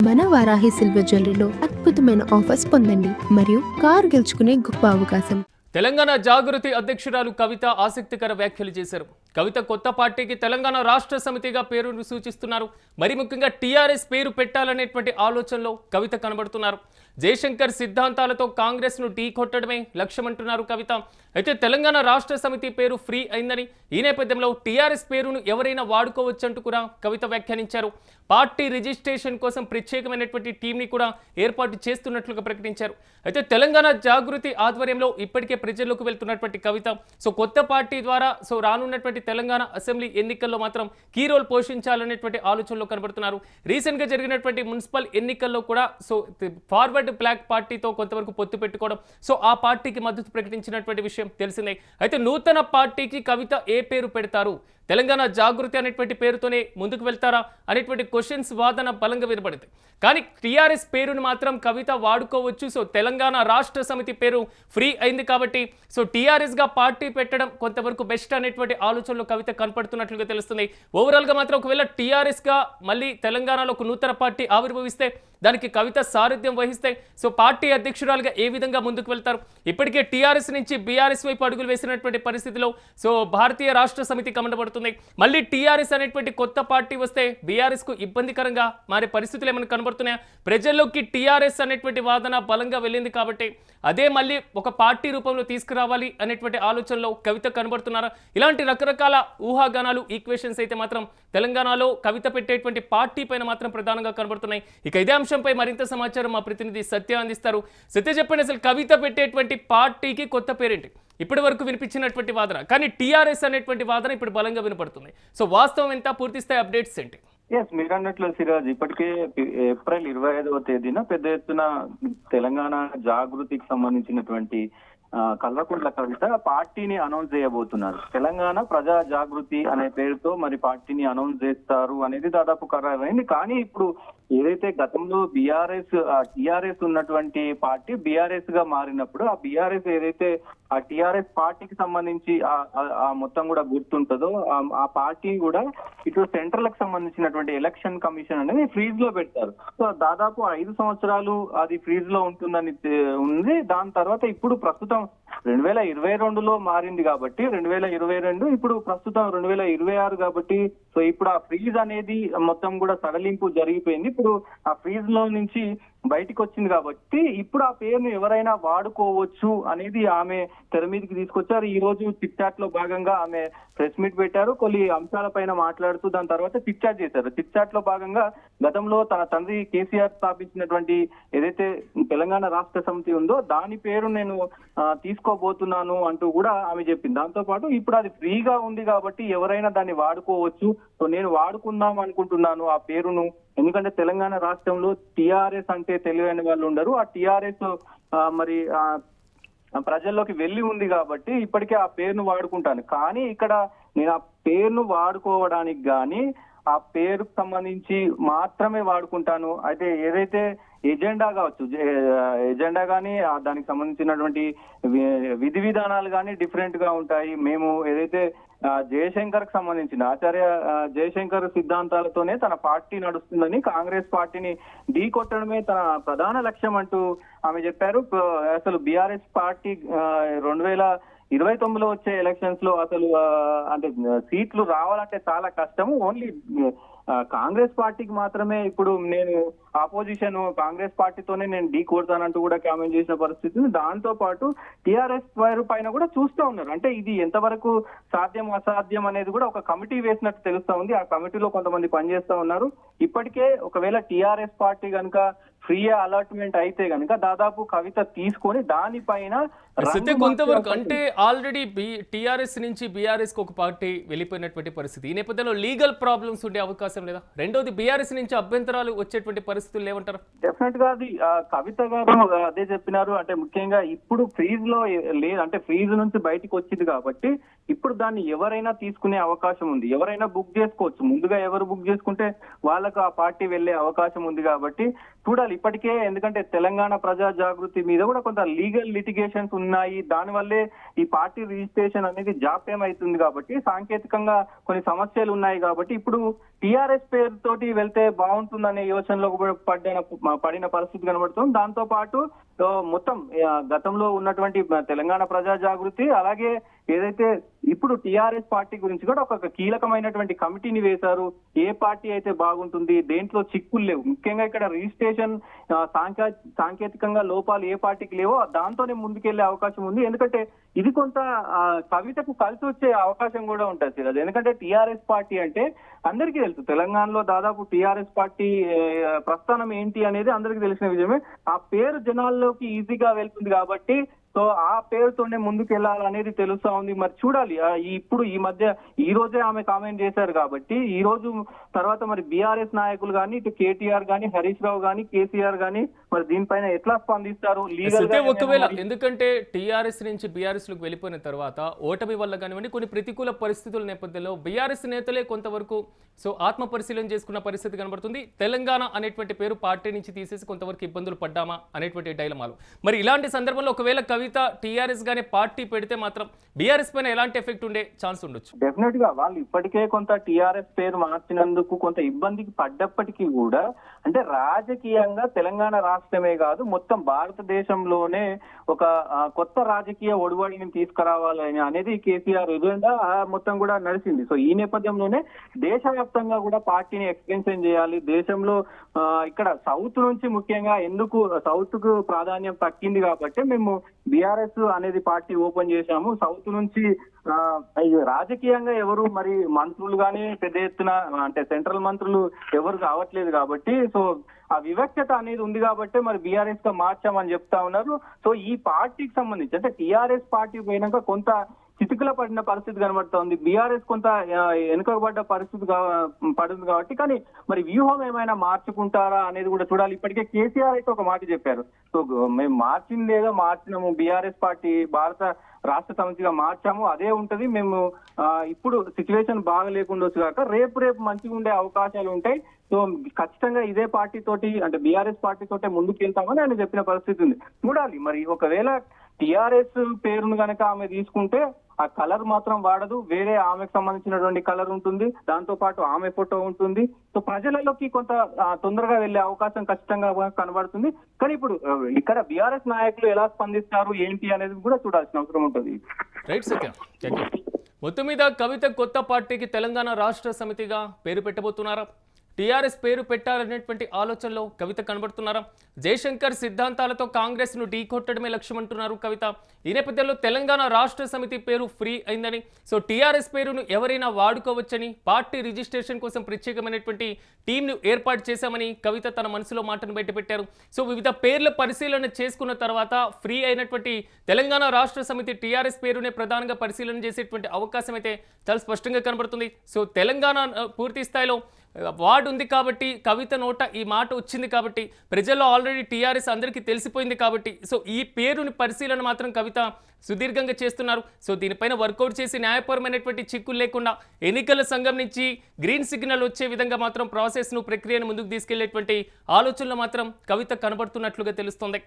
మన వారాహి సిల్వర్ జ్యువెలరీలో అద్భుతమైన ఆఫర్స్ పొందండి మరియు కారు గెలుచుకునే గొప్ప అవకాశం. తెలంగాణ జాగృతి అధ్యక్షురాలు కవిత ఆసక్తికర వ్యాఖ్యలు చేశారు. కవిత కొత్త పార్టీకి తెలంగాణ రాష్ట్ర సమితిగా పేరును సూచిస్తున్నారు. మరి ముఖ్యంగా టీఆర్ఎస్ పేరు పెట్టాలనేటువంటి ఆలోచనలో కవిత కనబడుతున్నారు. జయశంకర్ సిద్ధాంతాలతో కాంగ్రెస్ను ఢీకొట్టడమే లక్ష్యమంటున్నారు కవిత. అయితే తెలంగాణ రాష్ట్ర సమితి పేరు ఫ్రీ అయిందని, ఈ నేపథ్యంలో టీఆర్ఎస్ పేరును ఎవరైనా వాడుకోవచ్చంటూ కూడా కవిత వ్యాఖ్యానించారు. పార్టీ రిజిస్ట్రేషన్ కోసం ప్రత్యేకమైనటువంటి టీంని కూడా ఏర్పాటు చేస్తున్నట్లుగా ప్రకటించారు. అయితే తెలంగాణ జాగృతి ఆధ్వర్యంలో ఇప్పటికే ప్రజల్లోకి వెళ్తున్నటువంటి కవిత కొత్త పార్టీ ద్వారా రానున్నటువంటి తెలంగాణ అసెంబ్లీ ఎన్నికల్లో మాత్రం కీ రోల్ పోషించాలనేటువంటి ఆలోచనలో కనబడుతున్నారు. రీసెంట్గా జరిగినటువంటి మున్సిపల్ ఎన్నికల్లో కూడా ఫార్వర్డ్ బ్లాక్ పార్టీతో కొంతవరకు పొత్తు పెట్టుకోవడం, ఆ పార్టీకి మద్దతు ప్రకటించినటువంటి విషయం తెలిసిందే. అయితే నూతన పార్టీకి కవిత ఏ పేరు పెడతారు, తెలంగాణ జాగృతి అనేటువంటి పేరుతోనే ముందుకు వెళ్తారా అనేటువంటి క్వశ్చన్స్ వాదన బలంగా వినబడింది. కానీ టీఆర్ఎస్ పేరును మాత్రం కవిత వాడుకోవచ్చు. తెలంగాణ రాష్ట్ర సమితి పేరు ఫ్రీ అయింది కాబట్టి టీఆర్ఎస్గా పార్టీ పెట్టడం కొంతవరకు బెస్ట్ అనేటువంటి ఆలోచనలో కవిత కనపడుతున్నట్లుగా తెలుస్తుంది. ఓవరాల్గా మాత్రం ఒకవేళ టీఆర్ఎస్గా మళ్ళీ తెలంగాణలో ఒక నూతన పార్టీ ఆవిర్భవిస్తే దానికి కవిత సారథ్యం వహిస్తే పార్టీ అధ్యక్షురాలుగా ఏ విధంగా ముందుకు వెళ్తారు? ఇప్పటికే టీఆర్ఎస్ నుంచి బీఆర్ఎస్ వైపు అడుగులు వేసినటువంటి పరిస్థితిలో భారతీయ రాష్ట్ర సమితి కనబడుతుంది. మళ్ళీ టీఆర్ఎస్ అనేటువంటి కొత్త పార్టీ వస్తే బీఆర్ఎస్కు ఇబ్బందికరంగా మారే పరిస్థితులు ఏమైనా కనబడుతున్నాయా? ప్రజల్లోకి టీఆర్ఎస్ అనేటువంటి వాదన బలంగా వెళ్ళింది కాబట్టి అదే మళ్ళీ ఒక పార్టీ రూపంలో తీసుకురావాలి అనేటువంటి ఆలోచనలో కవిత కనబడుతున్నారా? ఇలాంటి రకరకాల ఊహాగానాలు, ఈక్వేషన్స్ అయితే మాత్రం తెలంగాణలో కవిత పెట్టేటువంటి పార్టీ పైన మాత్రం ప్రధానంగా కనబడుతున్నాయి. ఇక ఇదే అంశంపై మరింత సమాచారం మా ప్రతినిధి సత్య అందిస్తారు. సత్య, చెప్పండి, అసలు కవిత పెట్టేటువంటి పార్టీకి కొత్త పేరేంటి? ఇప్పటి వరకు వినిపించినటువంటి వాదన, కానీ టీఆర్ఎస్ అనేటువంటి వాదన ఇప్పుడు బలంగా వినపడుతుంది. వాస్తవం ఎంత, పూర్తిస్థాయి అప్డేట్స్ ఏంటి? మీరు అన్నట్లు సిరాజ్, ఇప్పటికే ఏప్రిల్ 25వ తేదీన పెద్ద ఎత్తున తెలంగాణ జాగృతికి సంబంధించినటువంటి కల్వకుంట్ల కవిత పార్టీని అనౌన్స్ చేయబోతున్నారు. తెలంగాణ ప్రజా జాగృతి అనే పేరుతో మరి పార్టీని అనౌన్స్ చేస్తారు అనేది దాదాపు ఖరారైంది. కానీ ఇప్పుడు ఏదైతే గతంలో టీఆర్ఎస్ ఉన్నటువంటి పార్టీ బీఆర్ఎస్ గా మారినప్పుడు ఆ బీఆర్ఎస్ ఏదైతే ఆ టీఆర్ఎస్ పార్టీకి సంబంధించి ఆ మొత్తం కూడా గుర్తుంటుందో ఆ పార్టీ కూడా ఇటు సెంట్రల్ కి సంబంధించినటువంటి ఎలక్షన్ కమిషన్ అనేది ఫ్రీజ్ లో పెడతారు. దాదాపు 5 సంవత్సరాలు అది ఫ్రీజ్ లో ఉంటుందని ఉంది. దాని తర్వాత ఇప్పుడు ప్రస్తుతం 2022లో మారింది కాబట్టి 2022, ఇప్పుడు ప్రస్తుతం 2026 కాబట్టి ఇప్పుడు ఆ ఫ్రీజ్ అనేది మొత్తం కూడా సడలింపు జరిగిపోయింది. ఇప్పుడు ఆ ఫ్రీజ్ లో నుంచి బయటికి వచ్చింది కాబట్టి ఇప్పుడు ఆ పేరును ఎవరైనా వాడుకోవచ్చు అనేది ఆమె తెర మీదకి తీసుకొచ్చారు. ఈ రోజు చిట్ చాట్ లో భాగంగా ఆమె ప్రెస్ మీట్ పెట్టారు. కొన్ని అంశాలపైన మాట్లాడుతూ దాని తర్వాత చిట్ చాట్ చేశారు. చిట్ చాట్ లో భాగంగా గతంలో తన తండ్రి కేసీఆర్ స్థాపించినటువంటి ఏదైతే తెలంగాణ రాష్ట్ర సమితి ఉందో దాని పేరు నేను తీసుకోబోతున్నాను అంటూ కూడా ఆమె చెప్పింది. దాంతో పాటు ఇప్పుడు అది ఫ్రీగా ఉంది కాబట్టి ఎవరైనా దాన్ని వాడుకోవచ్చు, నేను వాడుకుందాం అనుకుంటున్నాను ఆ పేరును. ఎందుకంటే తెలంగాణ రాష్ట్రంలో టీఆర్ఎస్ అంటే తెలియని వాళ్ళు ఉండరు. ఆ టీఆర్ఎస్ మరి ప్రజల్లోకి వెళ్ళి ఉంది కాబట్టి ఇప్పటికే ఆ పేరును వాడుకుంటాను. కానీ ఇక్కడ నేను ఆ పేరును వాడుకోవడానికి గాని ఆ పేరుకు సంబంధించి మాత్రమే వాడుకుంటాను. అయితే ఏదైతే ఎజెండా కావచ్చు, ఎజెండా కానీ దానికి సంబంధించినటువంటి విధి విధానాలు కానీ డిఫరెంట్ గా ఉంటాయి. మేము ఏదైతే జయశంకర్ కి సంబంధించిన ఆచార్య జయశంకర్ సిద్ధాంతాలతోనే తన పార్టీ నడుస్తుందని, కాంగ్రెస్ పార్టీని ఢీ కొట్టడమే తన ప్రధాన లక్ష్యం అంటూ ఆమె చెప్పారు. అసలు బీఆర్ఎస్ పార్టీ 2029లో వచ్చే ఎలక్షన్స్ లో అసలు అంటే సీట్లు రావాలంటే చాలా కష్టము. ఓన్లీ కాంగ్రెస్ పార్టీకి మాత్రమే ఇప్పుడు నేను ఆపోజిషన్, కాంగ్రెస్ పార్టీతోనే నేను ఢీ కొడతానంటూ కూడా కామెంట్ చేసిన పరిస్థితి. దాంతో పాటు టీఆర్ఎస్ పైన కూడా చూస్తూ ఉన్నారు. అంటే ఇది ఎంతవరకు సాధ్యం అసాధ్యం అనేది కూడా ఒక కమిటీ వేసినట్టు తెలుస్తా ఉంది. ఆ కమిటీలో కొంతమంది పనిచేస్తా ఉన్నారు. ఇప్పటికే ఒకవేళ టీఆర్ఎస్ పార్టీ కనుక ఫ్రీ అలాట్మెంట్ అయితే కనుక దాదాపు కవిత తీసుకొని దానిపైన కొంతవరకు అంటే ఆల్రెడీ టీఆర్ఎస్ నుంచి బీఆర్ఎస్ కు ఒక పార్టీ వెళ్ళిపోయినటువంటి పరిస్థితి. ఈ నేపథ్యంలో లీగల్ ప్రాబ్లమ్స్ ఉండే అవకాశం లేదా? రెండోది బీఆర్ఎస్ నుంచి అభ్యంతరాలు వచ్చేటువంటి పరిస్థితులు లేవంటారు? డెఫినెట్ గా అది కవిత గారు అదే చెప్పినారు. అంటే ముఖ్యంగా ఇప్పుడు ఫ్రీజ్ లో లేదు, అంటే ఫ్రీజ్ నుంచి బయటకు వచ్చింది కాబట్టి ఇప్పుడు దాన్ని ఎవరైనా తీసుకునే అవకాశం ఉంది, ఎవరైనా బుక్ చేసుకోవచ్చు. ముందుగా ఎవరు బుక్ చేసుకుంటే వాళ్ళకు ఆ పార్టీ వెళ్లే అవకాశం ఉంది కాబట్టి చూడాలి. ఇప్పటికే ఎందుకంటే తెలంగాణ ప్రజా జాగృతి మీద కూడా కొంత లీగల్ లిటిగేషన్స్ ఉన్నాయి, దానివల్లే ఈ పార్టీ రిజిస్ట్రేషన్ అనేది జాప్యం అవుతుంది కాబట్టి, సాంకేతికంగా కొన్ని సమస్యలు ఉన్నాయి కాబట్టి ఇప్పుడు టిఆర్ఎస్ పేరుతోటి వెళ్తే బాగుంటుందనే యోచనలో పడిన పరిస్థితి కనబడుతుంది. దాంతో పాటు మొత్తం గతంలో ఉన్నటువంటి తెలంగాణ ప్రజా జాగృతి, అలాగే ఏదైతే ఇప్పుడు టిఆర్ఎస్ పార్టీ గురించి కూడా ఒక కీలకమైనటువంటి కమిటీని వేశారు. ఏ పార్టీ అయితే బాగుంటుంది, దేంట్లో చిక్కులు లేవు, ముఖ్యంగా ఇక్కడ రిజిస్ట్రేషన్ సాంకేతికంగా లోపాలు ఏ పార్టీకి లేవో దాంతోనే ముందుకెళ్లే అవకాశం ఉంది. ఎందుకంటే ఇది కొంత కవితకు కలిసి వచ్చే అవకాశం కూడా ఉంటుంది సిరాజ్. ఎందుకంటే టిఆర్ఎస్ పార్టీ అంటే అందరికీ తెలుసు, తెలంగాణలో దాదాపు టిఆర్ఎస్ పార్టీ ప్రస్థానం ఏంటి అనేది అందరికీ తెలిసిన విషయమే. ఆ పేరు జనాల్లోకి ఈజీగా వెళ్తుంది కాబట్టి సో ఆ పేరుతోనే ముందుకు వెళ్ళాలనేది తెలుస్తా ఉంది. మరి చూడాలి, ఇప్పుడు ఈ మధ్య ఈ రోజే ఆమె కామెంట్ చేశారు కాబట్టి ఈ రోజు తర్వాత మరి బీఆర్ఎస్ నాయకులు కానీ, ఇటు కేటీఆర్ కానీ, హరీష్ రావు కానీ, కేసీఆర్ కానీ మరి దీనిపైన ఎట్లా స్పందిస్తారు లీగల్ గా. ఒకవేళ ఎందుకంటే టీఆర్ఎస్ నుంచి బీఆర్ఎస్ లోకి వెళ్ళిపోయిన తర్వాత ఓటమి వల్ల కానివ్వండి, కొన్ని ప్రతికూల పరిస్థితుల నేపథ్యంలో బీఆర్ఎస్ నేతలే కొంతవరకు సో ఆత్మ పరిశీలన చేసుకున్న పరిస్థితి కనబడుతుంది. తెలంగాణ అనేటువంటి పేరు పార్టీ నుంచి తీసేసి కొంతవరకు ఇబ్బందులు పడ్డామా అనేటువంటి డైలమాలు. మరి ఇలాంటి సందర్భంలో ఒకవేళ కవిత టీఆర్ఎస్ గానే పార్టీ పెడితే మాత్రం బీఆర్ఎస్ పైన ఎలాంటి ఎఫెక్ట్ ఉండే ఛాన్స్ ఉండొచ్చు? డెఫినెట్ గా వాళ్ళు ఇప్పటికే కొంత టీఆర్ఎస్ పేరు మార్చినందుకు కొంత ఇబ్బందికి పడ్డప్పటికీ కూడా, అంటే రాజకీయంగా తెలంగాణ రాష్ట్రమే కాదు మొత్తం భారతదేశంలోనే ఒక కొత్త రాజకీయ ఒడివడిని తీసుకురావాలని అనేది కేసీఆర్ ఎజెండా మొత్తం కూడా నడిచింది. సో ఈ నేపథ్యంలోనే దేశవ్యాప్తంగా కూడా పార్టీని ఎక్స్టెన్షన్ చేయాలి. దేశంలో ఇక్కడ సౌత్ నుంచి ముఖ్యంగా ఎందుకు సౌత్ కు ప్రాధాన్యం తగ్గింది కాబట్టి మేము బీఆర్ఎస్ అనేది పార్టీ ఓపెన్ చేశాము. సౌత్ నుంచి రాజకీయంగా ఎవరు మరి మంత్రులు కానీ పెద్ద ఎత్తున అంటే సెంట్రల్ మంత్రులు ఎవరు కావట్లేదు కాబట్టి సో ఆ వివక్షత అనేది ఉంది కాబట్టి మరి బీఆర్ఎస్ గా మార్చామని చెప్తా ఉన్నారు. సో ఈ పార్టీకి సంబంధించి అంటే టీఆర్ఎస్ పార్టీ పోయినాక కొంత చితుకుల పడిన పరిస్థితి కనబడతా ఉంది. బీఆర్ఎస్ కొంత వెనుకబడ్డ పరిస్థితి పడుతుంది కాబట్టి, కానీ మరి వ్యూహం ఏమైనా మార్చుకుంటారా అనేది కూడా చూడాలి. ఇప్పటికే కేసీఆర్ అయితే ఒక మాట చెప్పారు, సో మేము మార్చిందేదో మార్చినాము, బీఆర్ఎస్ పార్టీ భారత రాష్ట్ర సమితిగా మార్చాము, అదే ఉంటది. మేము ఇప్పుడు సిచ్యువేషన్ బాగా లేకుండొచ్చు కాక రేపు మంచిగా ఉండే అవకాశాలు ఉంటాయి. సో ఖచ్చితంగా ఇదే పార్టీ తోటి అంటే బీఆర్ఎస్ పార్టీ తోటే ముందుకు వెళ్తామని ఆయన చెప్పిన పరిస్థితి ఉంది. చూడాలి మరి ఒకవేళ టిఆర్ఎస్ పేరును గనక ఆమె తీసుకుంటే ఆ కలర్ మాత్రం వాడదు, వేరే ఆమెకు సంబంధించినటువంటి కలర్ ఉంటుంది, దాంతో పాటు ఆమె ఫోటో ఉంటుంది. సో ప్రజలలోకి కొంత తొందరగా వెళ్లే అవకాశం ఖచ్చితంగా కనబడుతుంది. కానీ ఇప్పుడు ఇక్కడ బీఆర్ఎస్ నాయకులు ఎలా స్పందిస్తారు ఏంటి అనేది కూడా చూడాల్సిన అవసరం ఉంటుంది. రైట్ సత్య, మొత్తం మీద కవిత కొత్త పార్టీకి తెలంగాణ రాష్ట్ర సమితిగా పేరు పెట్టబోతున్నారా? టీఆర్ఎస్ పేరు పెట్టాలనేటువంటి ఆలోచనలో కవిత కనబడుతున్నారా? జయశంకర్ సిద్ధాంతాలతో కాంగ్రెస్ ను ఢీకొట్టడమే లక్ష్యం అంటున్నారు కవిత. ఈ నేపథ్యంలో తెలంగాణ రాష్ట్ర సమితి పేరు ఫ్రీ అయిందని, సో టీఆర్ఎస్ పేరును ఎవరైనా వాడుకోవచ్చని, పార్టీ రిజిస్ట్రేషన్ కోసం ప్రత్యేకమైనటువంటి టీంను ఏర్పాటు చేశామని కవిత తన మనసులో మాటను బయటపెట్టారు. సో వివిధ పేర్ల పరిశీలన చేసుకున్న తర్వాత ఫ్రీ అయినటువంటి తెలంగాణ రాష్ట్ర సమితి టీఆర్ఎస్ పేరునే ప్రధానంగా పరిశీలన చేసేటువంటి అవకాశం అయితే చాలా స్పష్టంగా కనబడుతుంది. సో తెలంగాణ పూర్తి స్థాయిలో వార్డు ఉంది కాబట్టి, కవిత నోట ఈ మాట వచ్చింది కాబట్టి, ప్రజల్లో ఆల్రెడీ టీఆర్ఎస్ అందరికీ తెలిసిపోయింది కాబట్టి, సో ఈ పేరుని పరిశీలన మాత్రం కవిత సుదీర్ఘంగా చేస్తున్నారు. సో దీనిపైన వర్కౌట్ చేసి న్యాయపరమైనటువంటి చిక్కులు లేకుండా ఎన్నికల సంఘం నుంచి గ్రీన్ సిగ్నల్ వచ్చే విధంగా మాత్రం ప్రాసెస్ను ప్రక్రియను ముందుకు తీసుకెళ్లేటువంటి ఆలోచనలు మాత్రం కవిత కనబడుతున్నట్లుగా తెలుస్తోంది.